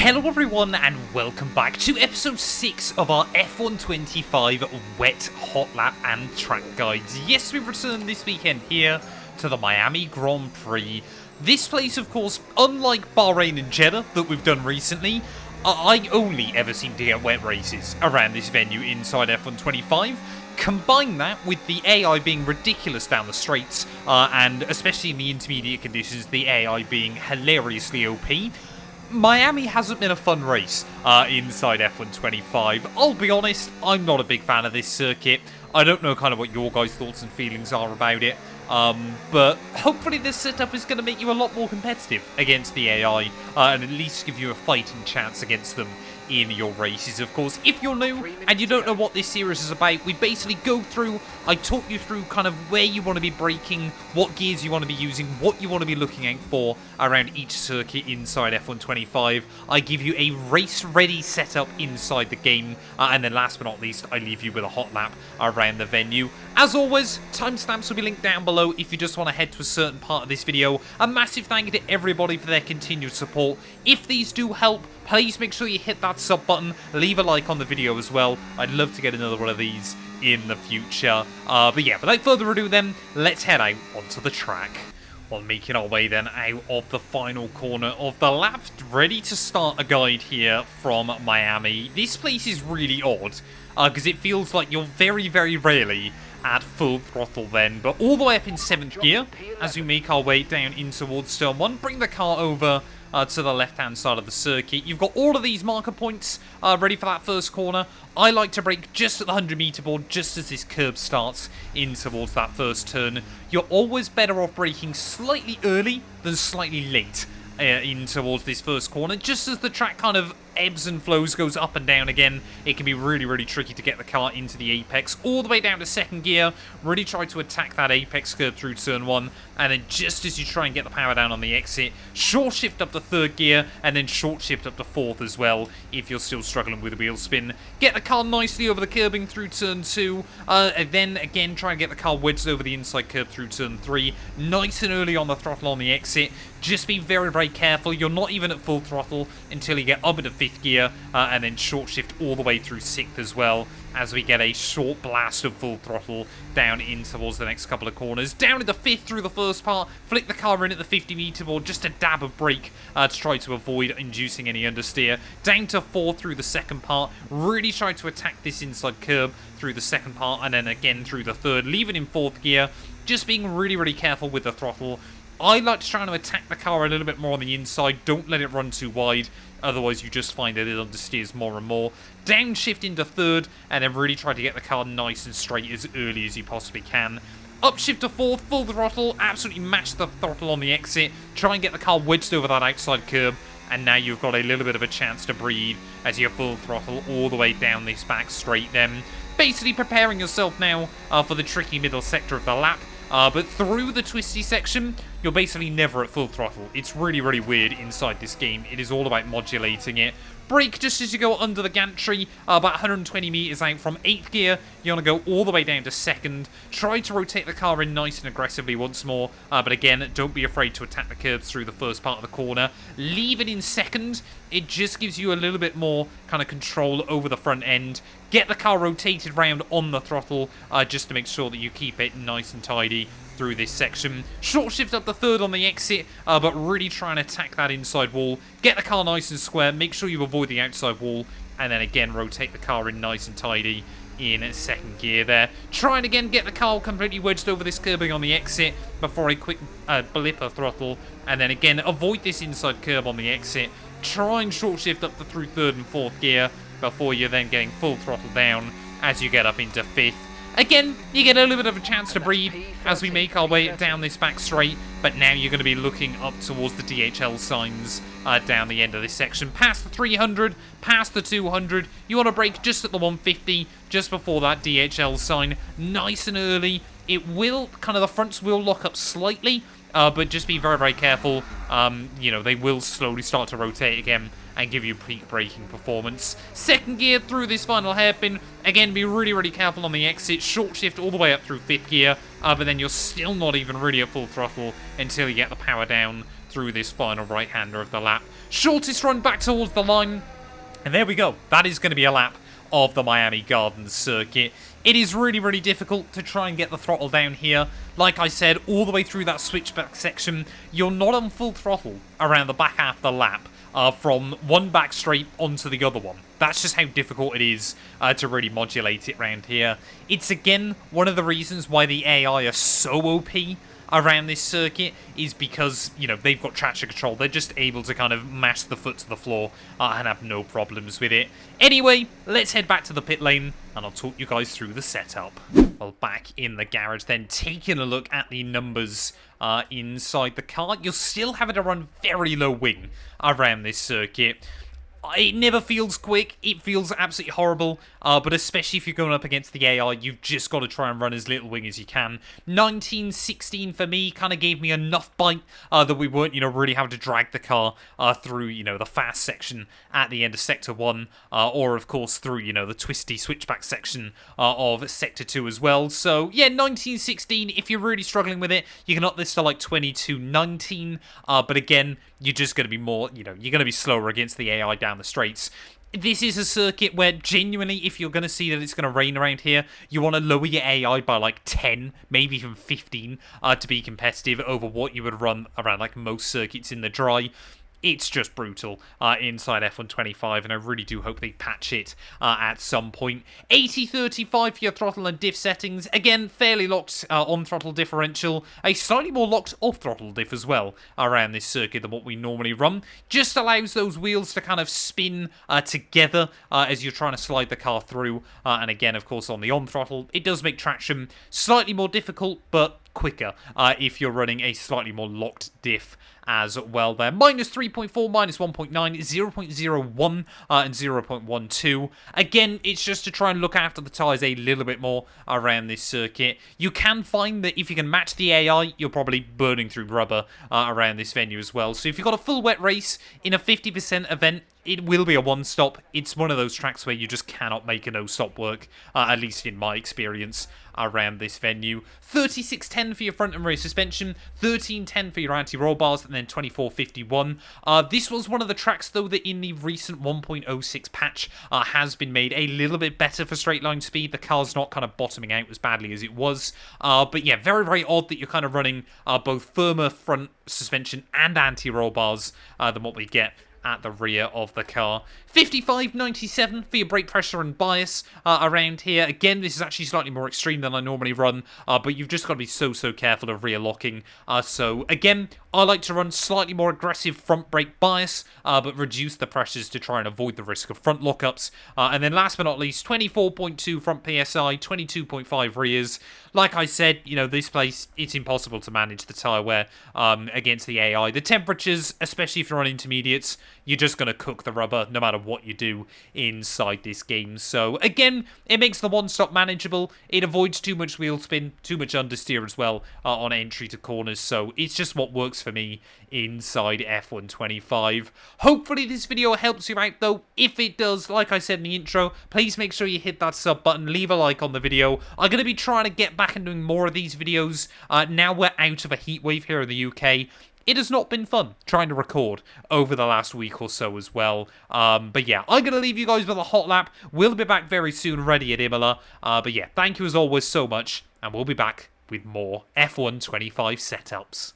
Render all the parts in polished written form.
Hello everyone and welcome back to episode 6 of our F125 wet hot lap and track guides. Yes, we've returned this weekend here to the Miami Grand Prix. This place, of course, unlike Bahrain and Jeddah that we've done recently, I only ever seem to get wet races around this venue inside F125. Combine that with the AI being ridiculous down the straights, and especially in the intermediate conditions, the AI being hilariously OP. Miami hasn't been a fun race inside F125. I'll be honest, I'm not a big fan of this circuit. I don't know kind of what your guys' thoughts and feelings are about it. But hopefully this setup is going to make you a lot more competitive against the AI and at least give you a fighting chance against them in your races. Of course, if you're new and you don't know what this series is about, we basically go through, I talk you through kind of where you want to be braking, what gears you want to be using, what you want to be looking out for around each circuit inside F125. I give you a race-ready setup inside the game, and then last but not least, I leave you with a hot lap around the venue. As always, timestamps will be linked down below if you just want to head to a certain part of this video. A massive thank you to everybody for their continued support. If these do help, please make sure you hit that sub button, leave a like on the video as well. I'd love to get another one of these in the future. But yeah, without further ado then, let's head out onto the track. While making our way then out of the final corner of the lap, ready to start a guide here from Miami. This place is really odd, because it feels like you're very, very rarely at full throttle then, but all the way up in 7th gear as we make our way down in towards turn 1, bring the car over to the left-hand side of the circuit. You've got all of these marker points ready for that first corner. I like to brake just at the 100-meter board, just as this curb starts in towards that first turn. You're always better off braking slightly early than slightly late in towards this first corner. Just as the track kind of ebbs and flows, goes up and down again, it can be really, really tricky to get the car into the apex. All the way down to 2nd gear, really try to attack that apex curve through turn 1, and then just as you try and get the power down on the exit, short shift up to 3rd gear, and then short shift up to 4th as well, if you're still struggling with wheel spin. Get the car nicely over the curbing through turn 2, and then again try and get the car wedged over the inside curb through turn 3, nice and early on the throttle on the exit. Just be very, very careful. You're not even at full throttle until you get up into 5th gear, and then short shift all the way through 6th as well, as we get a short blast of full throttle down in towards the next couple of corners. Down into 5th through the first part, flick the car in at the 50-meter board, just a dab of brake to try to avoid inducing any understeer. Down to 4th through the second part, really try to attack this inside curb through the second part, and then again through the third, leaving in 4th gear, just being really, really careful with the throttle. I like to try to attack the car a little bit more on the inside. Don't let it run too wide, otherwise you just find that it understeers more and more. Downshift into 3rd, and then really try to get the car nice and straight as early as you possibly can. Upshift to 4th, full throttle, absolutely mash the throttle on the exit. Try and get the car wedged over that outside curb, and now you've got a little bit of a chance to breathe as you full throttle all the way down this back straight then. Basically preparing yourself now for the tricky middle sector of the lap. But through the twisty section, you're basically never at full throttle. It's really, really weird inside this game. It is all about modulating it. Brake just as you go under the gantry, about 120 meters out from 8th gear. You want to go all the way down to 2nd. Try to rotate the car in nice and aggressively once more. But again, don't be afraid to attack the curbs through the first part of the corner. Leave it in 2nd. It just gives you a little bit more kind of control over the front end. Get the car rotated round on the throttle just to make sure that you keep it nice and tidy through this section. Short shift up the 3rd on the exit, but really try and attack that inside wall. Get the car nice and square, make sure you avoid the outside wall, and then again rotate the car in nice and tidy in 2nd gear there. Try and again get the car completely wedged over this curbing on the exit before a quick blip of throttle, and then again avoid this inside curb on the exit. Try and short shift up through 3rd and 4th gear before you're then getting full throttle down as you get up into 5th. Again, you get a little bit of a chance to breathe as we make our way down this back straight, but now you're going to be looking up towards the DHL signs down the end of this section. Past the 300, past the 200, you want to brake just at the 150, just before that DHL sign, nice and early. It will, kind of the fronts will lock up slightly, but just be very, very careful. You know, they will slowly start to rotate again and give you peak braking performance. 2nd gear through this final hairpin. Again, be really, really careful on the exit. Short shift all the way up through 5th gear, but then you're still not even really at full throttle until you get the power down through this final right-hander of the lap. Shortest run back towards the line. And there we go. That is going to be a lap of the Miami Gardens circuit. It is really, really difficult to try and get the throttle down here. Like I said, all the way through that switchback section, you're not on full throttle around the back half of the lap from one back straight onto the other one. That's just how difficult it is to really modulate it around here. It's, again, one of the reasons why the AI are so OP around this circuit is because, you know, they've got traction control. They're just able to kind of mash the foot to the floor and have no problems with it. Anyway, let's head back to the pit lane and I'll talk you guys through the setup. Well, back in the garage then, taking a look at the numbers inside the car. You're still having to run very low wing around this circuit. It never feels quick, it feels absolutely horrible, but especially if you're going up against the AI, you've just got to try and run as little wing as you can. 19-16 for me kind of gave me enough bite that we weren't, you know, really having to drag the car through, you know, the fast section at the end of Sector 1, or of course through, you know, the twisty switchback section of Sector 2 as well. So yeah, 19-16, if you're really struggling with it, you can up this to like 22-19, but again, you're just going to be more, you know, you're going to be slower against the AI down the straights. This is a circuit where genuinely, if you're going to see that it's going to rain around here, you want to lower your AI by like 10, maybe even 15 to be competitive over what you would run around like most circuits in the dry. It's just brutal inside F125, and I really do hope they patch it at some point. 80-35 for your throttle and diff settings. Again, fairly locked on throttle differential. A slightly more locked off throttle diff as well around this circuit than what we normally run. Just allows those wheels to kind of spin together as you're trying to slide the car through. And again, of course, on the on throttle, it does make traction slightly more difficult, but quicker if you're running a slightly more locked diff as well there. Minus 3.4, minus 1.9, 0.01 and 0.12. Again, it's just to try and look after the tyres a little bit more around this circuit. You can find that if you can match the AI, you're probably burning through rubber around this venue as well. So if you've got a full wet race in a 50% event, it will be a one-stop. It's one of those tracks where you just cannot make a no-stop work, at least in my experience around this venue. 3610 for your front and rear suspension, 1310 for your anti-roll bars, and then 2451. This was one of the tracks, though, that in the recent 1.06 patch has been made a little bit better for straight line speed. The car's not kind of bottoming out as badly as it was. But yeah, very, very odd that you're kind of running both firmer front suspension and anti-roll bars than what we get at the rear of the car. 55.97 for your brake pressure and bias around here. Again, this is actually slightly more extreme than I normally run, but you've just got to be so careful of rear locking. So again, I like to run slightly more aggressive front brake bias, but reduce the pressures to try and avoid the risk of front lockups. And then last but not least, 24.2 front PSI, 22.5 rears. Like I said, you know, this place, it's impossible to manage the tyre wear against the AI. The temperatures, especially if you're on intermediates, you're just going to cook the rubber no matter what you do inside this game. So again, it makes the one-stop manageable. It avoids too much wheel spin, too much understeer as well on entry to corners. So it's just what works for me inside F125. Hopefully this video helps you out though. If it does, like I said in the intro, please make sure you hit that sub button, leave a like on the video. I'm going to be trying to get back and doing more of these videos. Now we're out of a heatwave here in the UK. It has not been fun trying to record over the last week or so as well. But yeah, I'm going to leave you guys with a hot lap. We'll be back very soon, ready at Imola. But yeah, thank you as always so much. And we'll be back with more F125 setups.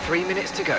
3 minutes to go.